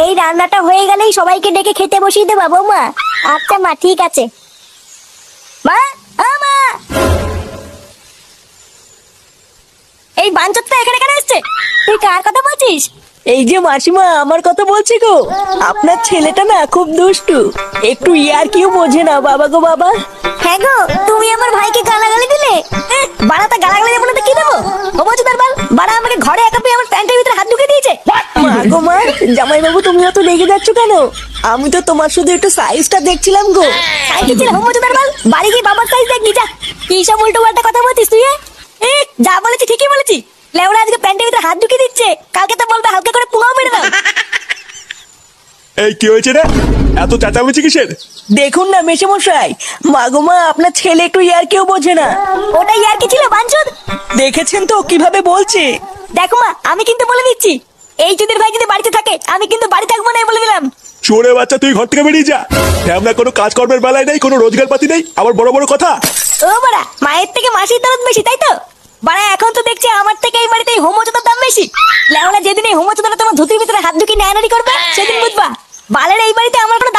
এই রান্নাটা হয়ে গেলেই সবাইকে ডেকে খেতে বসিয়ে দেবা বৌমা? আচ্ছা মা, ঠিক আছে। মা, ও মা, এই বাঞ্চতটা এখানে কেন এসছে? তুই কার কথা বলছিস? এই যে মাসিমা, আমার কথা বলছি গো। আপনার ছেলেটা না খুব দুষ্টু, একটু ইয়ার কিউ বোঝে না বাবা গো বাবা। হ্যাঁ গো, তুমি আমার ভাইকে গালাগালি দিলে? বাড়াটা গালাগালি দেবো না তো কি দেবো? ও বলছো তার বাল, বাড়া আমাকে ঘরে একা পেয়ে আমার প্যান্টের ভিতরে হাত ঢুকে দিয়েছে। মা গো মা, জামাই বাবু তুমি অত রেগে যাচ্ছ কেন? আমি তো তোমার শুধু একটু সাইজটা দেখছিলাম গো। সাইজ ছিল হোম বলছো তার বাল, বাড়ি গিয়ে বাবার সাইজ দেখবি যা। কি সব উল্টো পাল্টা কথা বলছিস তুই? যা বলেছি ঠিকই বলেছি। লেওরা আজকে প্যান্টের ভিতরে হাত ঢুকে দিচ্ছে, কালকে তো বলবে হালকা করে পুঙাও মেরে দাও। এই কি হয়েছে রে? এত চেঁচামেচি কিসের? দেখুন না মেশামশাই, মা গো মা, আপনার ছেলে একটু ইয়ার কেউ বোঝে না। ওটাই আর কি ছিল বাঞ্চুদ? দেখেছেন তো কিভাবে বলছে। দেখো মা, আমি কিন্তু বলে দিচ্ছি, এই চুদির ভাই যদি বাড়িতে থাকে আমি কিন্তু বাড়ি থাকবো না, বলে দিলাম। চোরে বাচ্চা, তুই ঘর থেকে বেরিয়ে যা। আমরা কোনো কাজকর্মের বেলায় নেই, কোনো রোজগার পাতি নেই, আবার বড় বড় কথা। ও বাড়া, মায়ের থেকে মাসির দরদ বেশি, তাই তো? বাড়া এখন তো দেখছি আমার থেকে এই বাড়িতে হোমোচোদার দাম বেশি। লেওলা যেদিন এই হোমোচোদারা তোমার ধুতির ভিতরে হাত ঢুকিয়ে নেয়ানারি করবে সেদিন বুঝবা বালের এই বাড়িতে আমার কোনো